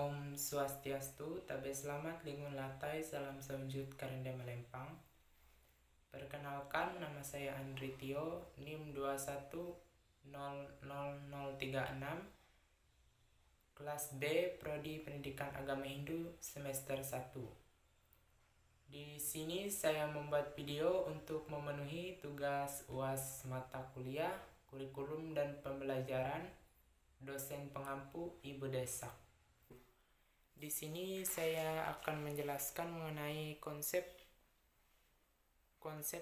Om Swastiastu, Tabe Selamat, Lingun Latai, Salam Sawujud, Karende Melempang. Perkenalkan, nama saya Andri Tio, NIM 21000036, kelas B, Prodi Pendidikan Agama Hindu, semester 1. Di sini saya membuat video untuk memenuhi tugas UAS mata kuliah, kurikulum dan pembelajaran, dosen pengampu Ibu Desak. Di sini saya akan menjelaskan mengenai konsep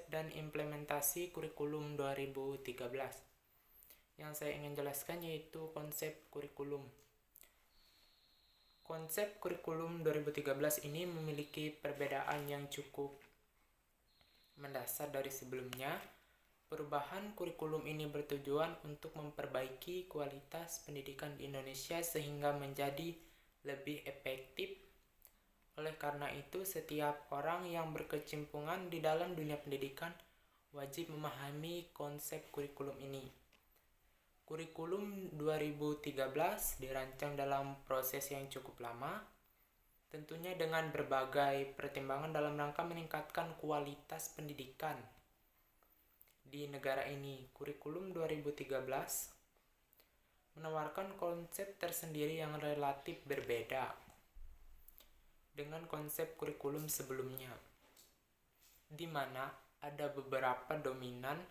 dan implementasi kurikulum 2013. Yang saya ingin jelaskan yaitu konsep kurikulum. Konsep kurikulum 2013 ini memiliki perbedaan yang cukup mendasar dari sebelumnya. Perubahan kurikulum ini bertujuan untuk memperbaiki kualitas pendidikan di Indonesia sehingga menjadi lebih efektif. Oleh karena itu, setiap orang yang berkecimpungan di dalam dunia pendidikan wajib memahami konsep kurikulum ini. Kurikulum 2013 dirancang dalam proses yang cukup lama, tentunya dengan berbagai pertimbangan dalam rangka meningkatkan kualitas pendidikan di negara ini. Kurikulum 2013 menawarkan konsep tersendiri yang relatif berbeda dengan konsep kurikulum sebelumnya, di mana ada beberapa dominan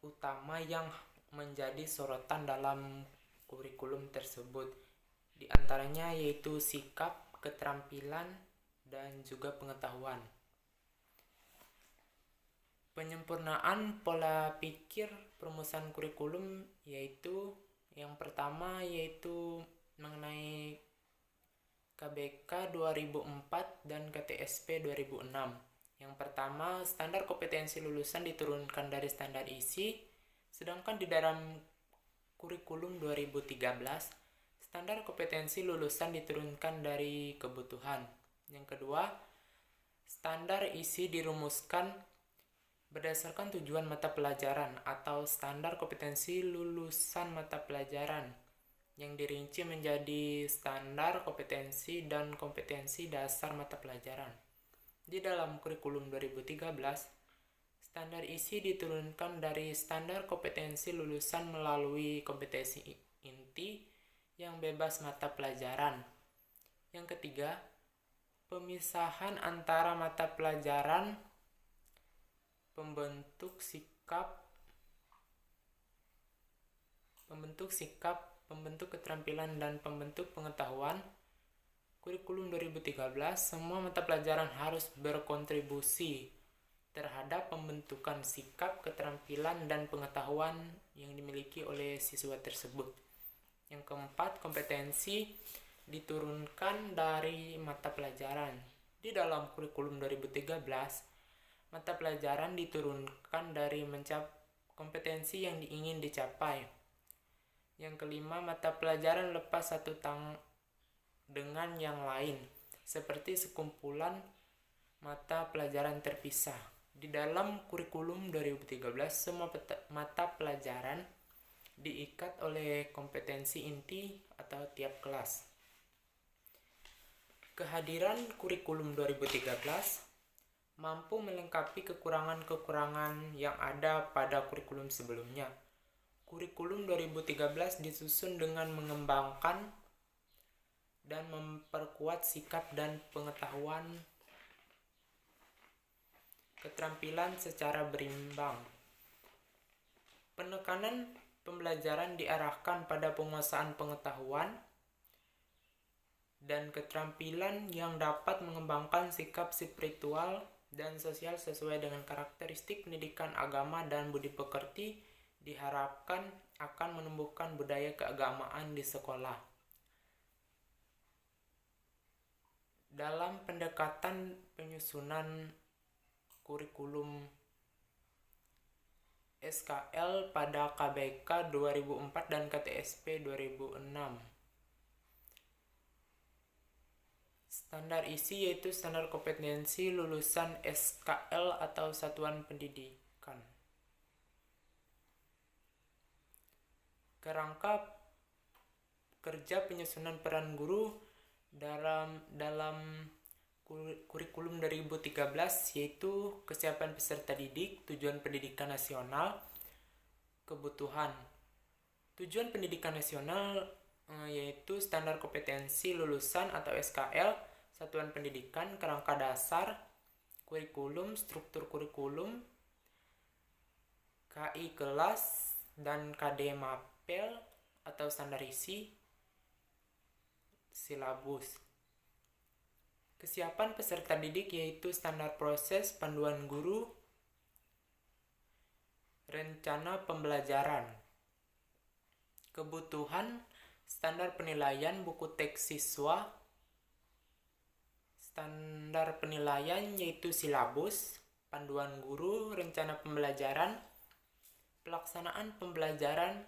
utama yang menjadi sorotan dalam kurikulum tersebut. Di antaranya yaitu sikap, keterampilan, dan juga pengetahuan. Penyempurnaan pola pikir perumusan kurikulum yaitu yang pertama yaitu mengenai KBK 2004 dan KTSP 2006. Yang pertama, standar kompetensi lulusan diturunkan dari standar isi, sedangkan di dalam kurikulum 2013, standar kompetensi lulusan diturunkan dari kebutuhan. Yang kedua, standar isi dirumuskan berdasarkan tujuan mata pelajaran atau standar kompetensi lulusan mata pelajaran yang dirinci menjadi standar kompetensi dan kompetensi dasar mata pelajaran. Di dalam kurikulum 2013, standar isi diturunkan dari standar kompetensi lulusan melalui kompetensi inti yang bebas mata pelajaran. Yang ketiga, pemisahan antara mata pelajaran, pembentuk sikap, pembentuk keterampilan, dan pembentuk pengetahuan. Kurikulum 2013, semua mata pelajaran harus berkontribusi terhadap pembentukan sikap, keterampilan, dan pengetahuan yang dimiliki oleh siswa tersebut. Yang keempat, kompetensi diturunkan dari mata pelajaran. Di dalam kurikulum 2013, mata pelajaran diturunkan dari kompetensi yang ingin dicapai. Yang kelima, mata pelajaran lepas satu dengan yang lain, seperti sekumpulan mata pelajaran terpisah. Di dalam kurikulum 2013, semua mata pelajaran diikat oleh kompetensi inti atau tiap kelas. Kehadiran kurikulum 2013 mampu melengkapi kekurangan-kekurangan yang ada pada kurikulum sebelumnya. Kurikulum 2013 disusun dengan mengembangkan dan memperkuat sikap dan pengetahuan keterampilan secara berimbang. Penekanan pembelajaran diarahkan pada penguasaan pengetahuan dan keterampilan yang dapat mengembangkan sikap spiritual dan sosial sesuai dengan karakteristik pendidikan agama dan budi pekerti, diharapkan akan menumbuhkan budaya keagamaan di sekolah. Dalam pendekatan penyusunan kurikulum SKL pada KBK 2004 dan KTSP 2006. Standar isi yaitu standar kompetensi lulusan SKL atau satuan pendidikan. Kerangka kerja penyusunan peran guru dalam kurikulum 2013, yaitu kesiapan peserta didik, tujuan pendidikan nasional, kebutuhan. Tujuan pendidikan nasional yaitu standar kompetensi lulusan atau SKL, satuan pendidikan, kerangka dasar, kurikulum, struktur kurikulum, KI kelas, dan KD mapel atau standar isi, silabus. Kesiapan peserta didik yaitu standar proses, panduan guru, rencana pembelajaran. Kebutuhan, standar penilaian buku teks siswa, standar penilaian yaitu silabus, panduan guru, rencana pembelajaran, pelaksanaan pembelajaran,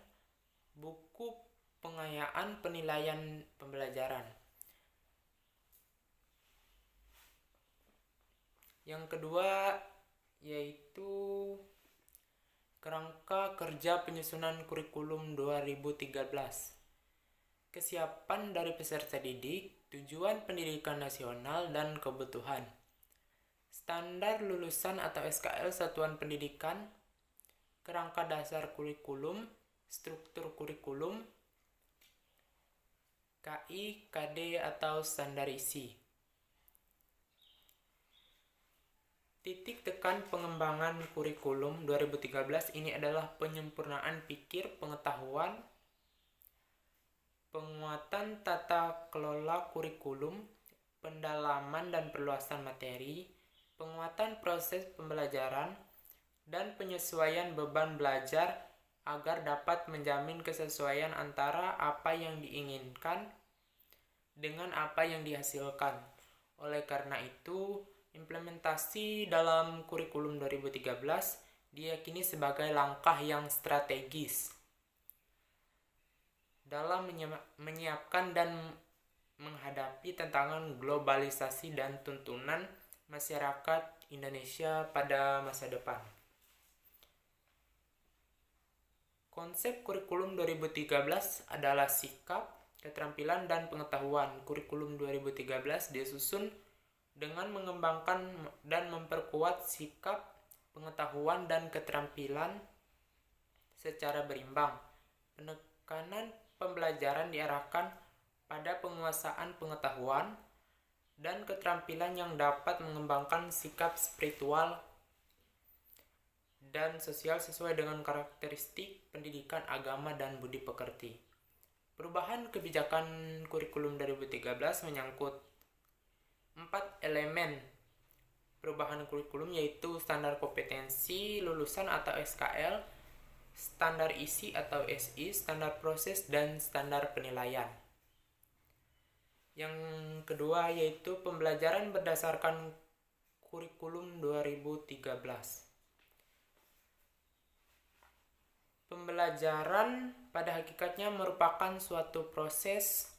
buku pengayaan penilaian pembelajaran. Yang kedua yaitu kerangka kerja penyusunan kurikulum 2013. Kesiapan dari peserta didik, tujuan pendidikan nasional, dan kebutuhan. Standar lulusan atau SKL satuan pendidikan, kerangka dasar kurikulum, struktur kurikulum, KI, KD atau standar isi. Titik tekan pengembangan kurikulum 2013 ini adalah penyempurnaan pikir pengetahuan, penguatan tata kelola kurikulum, pendalaman dan perluasan materi, penguatan proses pembelajaran, dan penyesuaian beban belajar agar dapat menjamin kesesuaian antara apa yang diinginkan dengan apa yang dihasilkan. Oleh karena itu, implementasi dalam kurikulum 2013 diyakini sebagai langkah yang strategis dalam menyiapkan dan menghadapi tantangan globalisasi dan tuntunan masyarakat Indonesia pada masa depan. Konsep kurikulum 2013 adalah sikap, keterampilan, dan pengetahuan. Kurikulum 2013 disusun dengan mengembangkan dan memperkuat sikap, pengetahuan, dan keterampilan secara berimbang. Penekanan pembelajaran diarahkan pada penguasaan pengetahuan dan keterampilan yang dapat mengembangkan sikap spiritual dan sosial sesuai dengan karakteristik pendidikan agama dan budi pekerti. Perubahan kebijakan kurikulum 2013 menyangkut 4 elemen perubahan kurikulum, yaitu standar kompetensi lulusan atau SKL, standar isi atau SI, standar proses, dan standar penilaian. Yang kedua yaitu pembelajaran berdasarkan kurikulum 2013. Pembelajaran pada hakikatnya merupakan suatu proses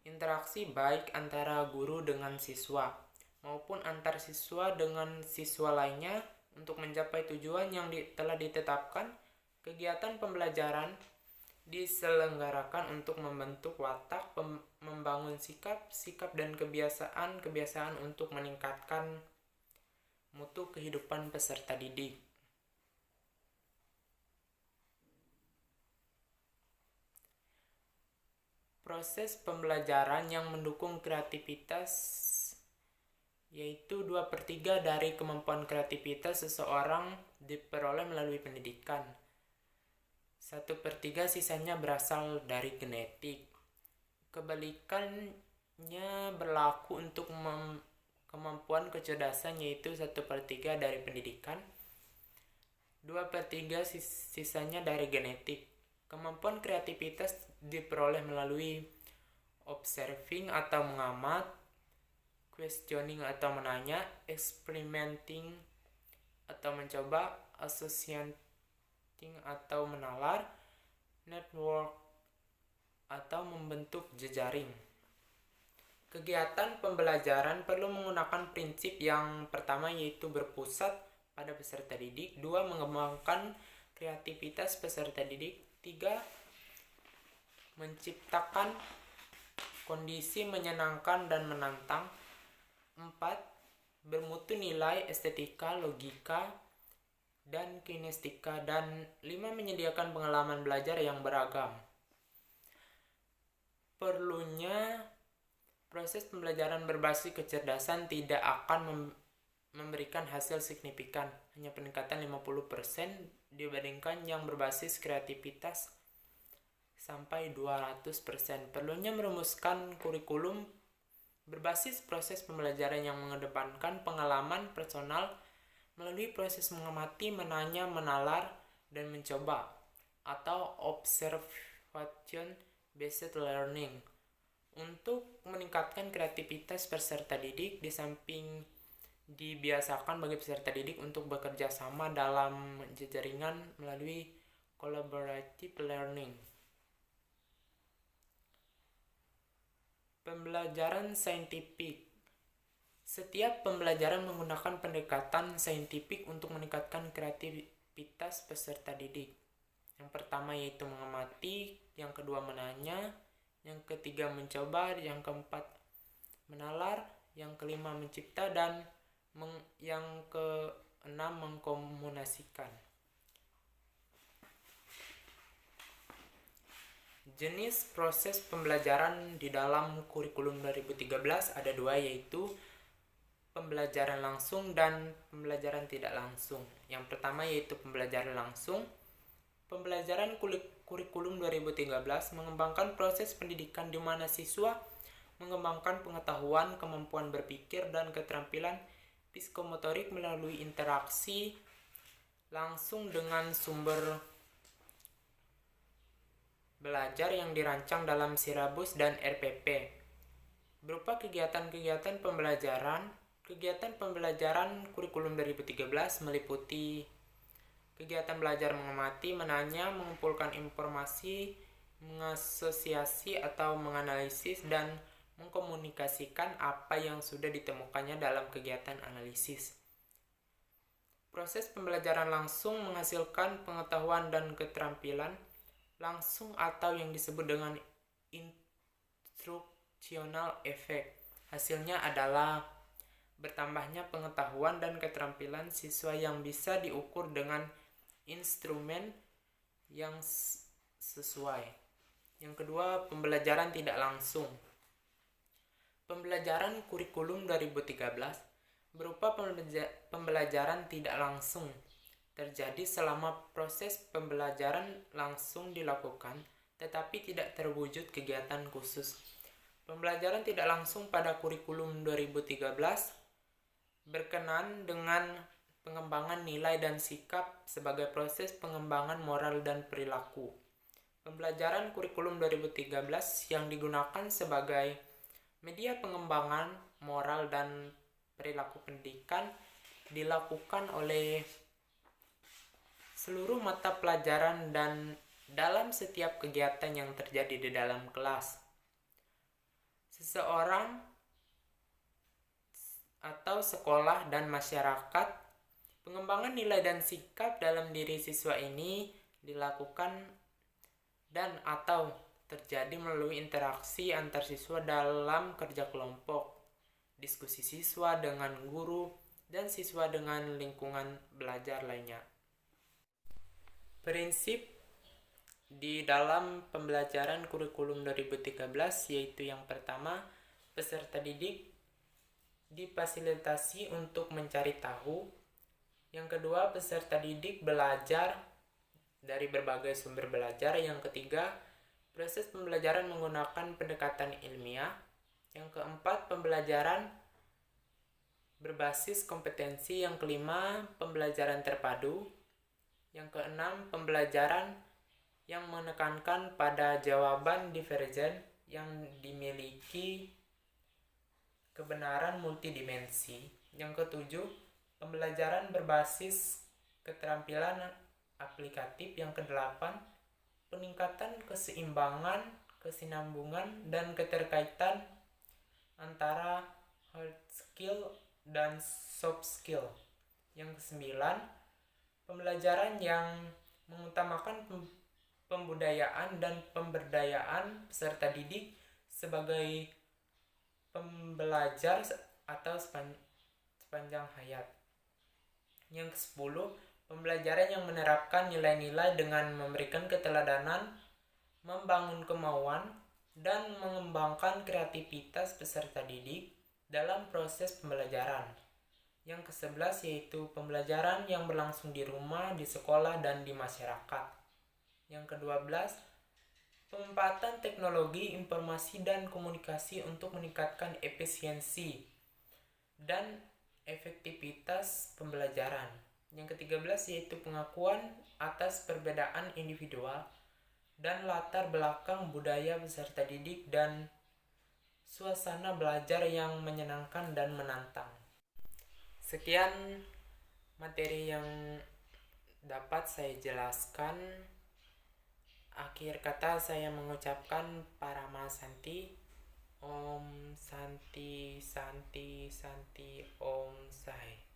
interaksi baik antara guru dengan siswa maupun antar siswa dengan siswa lainnya untuk mencapai tujuan yang telah ditetapkan. Kegiatan pembelajaran diselenggarakan untuk membentuk watak, membangun sikap dan kebiasaan untuk meningkatkan mutu kehidupan peserta didik. Proses pembelajaran yang mendukung kreativitas yaitu 2/3 dari kemampuan kreativitas seseorang diperoleh melalui pendidikan. 1/3 sisanya berasal dari genetik. Kebalikannya berlaku untuk kemampuan kecerdasan, yaitu 1/3 dari pendidikan, 2/3 sisanya dari genetik. Kemampuan kreativitas diperoleh melalui observing atau mengamat, questioning atau menanya, experimenting atau mencoba, associating atau menalar, network atau membentuk jejaring. Kegiatan pembelajaran perlu menggunakan prinsip yang pertama, yaitu berpusat pada peserta didik, 2. Mengembangkan kreativitas peserta didik, 3. menciptakan kondisi menyenangkan dan menantang. 4. Bermutu nilai estetika, logika, dan kinestika. Dan 5. Menyediakan pengalaman belajar yang beragam. Perlunya proses pembelajaran berbasis kecerdasan tidak akan memberikan hasil signifikan, hanya peningkatan 50% dibandingkan yang berbasis kreativitas sampai 200%. Perlunya merumuskan kurikulum berbasis proses pembelajaran yang mengedepankan pengalaman personal melalui proses mengamati, menanya, menalar, dan mencoba, atau observation based learning. Untuk meningkatkan kreativitas peserta didik, di samping dibiasakan bagi peserta didik untuk bekerja sama dalam jaringan melalui collaborative learning. Pembelajaran saintifik. Setiap pembelajaran menggunakan pendekatan saintifik untuk meningkatkan kreativitas peserta didik. Yang pertama yaitu mengamati, yang kedua menanya, yang ketiga mencoba, yang keempat menalar, yang kelima mencipta, dan yang keenam mengkomunikasikan. Jenis proses pembelajaran di dalam kurikulum 2013 ada dua, yaitu pembelajaran langsung dan pembelajaran tidak langsung. Yang pertama yaitu pembelajaran langsung. Pembelajaran kurikulum 2013 mengembangkan proses pendidikan di mana siswa mengembangkan pengetahuan, kemampuan berpikir, dan keterampilan psikomotorik melalui interaksi langsung dengan sumber belajar yang dirancang dalam silabus dan RPP. Berupa kegiatan-kegiatan pembelajaran, kegiatan pembelajaran kurikulum 2013 meliputi kegiatan belajar mengamati, menanya, mengumpulkan informasi, mengasosiasi atau menganalisis, dan mengkomunikasikan apa yang sudah ditemukannya dalam kegiatan analisis. Proses pembelajaran langsung menghasilkan pengetahuan dan keterampilan langsung atau yang disebut dengan instructional effect. Hasilnya adalah bertambahnya pengetahuan dan keterampilan siswa yang bisa diukur dengan instrumen yang sesuai. Yang kedua, pembelajaran tidak langsung. Pembelajaran kurikulum 2013 berupa pembelajaran tidak langsung terjadi selama proses pembelajaran langsung dilakukan, tetapi tidak terwujud kegiatan khusus. Pembelajaran tidak langsung pada kurikulum 2013 berkenan dengan pengembangan nilai dan sikap sebagai proses pengembangan moral dan perilaku. Pembelajaran kurikulum 2013 yang digunakan sebagai media pengembangan moral dan perilaku pendidikan dilakukan oleh seluruh mata pelajaran dan dalam setiap kegiatan yang terjadi di dalam kelas. Seseorang atau sekolah dan masyarakat, pengembangan nilai dan sikap dalam diri siswa ini dilakukan dan atau terjadi melalui interaksi antar siswa dalam kerja kelompok, diskusi siswa dengan guru, dan siswa dengan lingkungan belajar lainnya. Prinsip di dalam pembelajaran kurikulum 2013 yaitu yang pertama, peserta didik difasilitasi untuk mencari tahu. Yang kedua, peserta didik belajar dari berbagai sumber belajar. Yang ketiga, proses pembelajaran menggunakan pendekatan ilmiah. Yang keempat, pembelajaran berbasis kompetensi. Yang kelima, pembelajaran terpadu. Yang keenam, pembelajaran yang menekankan pada jawaban divergen yang dimiliki kebenaran multidimensi. Yang ketujuh, pembelajaran berbasis keterampilan aplikatif. Yang kedelapan, peningkatan keseimbangan, kesinambungan, dan keterkaitan antara hard skill dan soft skill. Yang kesembilan, pembelajaran yang mengutamakan pembudayaan dan pemberdayaan peserta didik sebagai pembelajar atau sepanjang hayat. Yang ke-10, pembelajaran yang menerapkan nilai-nilai dengan memberikan keteladanan, membangun kemauan, dan mengembangkan kreativitas peserta didik dalam proses pembelajaran. Yang ke-11 yaitu pembelajaran yang berlangsung di rumah, di sekolah, dan di masyarakat. Yang ke-12, pemanfaatan teknologi informasi dan komunikasi untuk meningkatkan efisiensi dan efektivitas pembelajaran. Yang ke-13 yaitu pengakuan atas perbedaan individual dan latar belakang budaya peserta didik dan suasana belajar yang menyenangkan dan menantang. Sekian materi yang dapat saya jelaskan. Akhir kata saya mengucapkan Parama Santi. Om Santi Santi Santi Om Sai.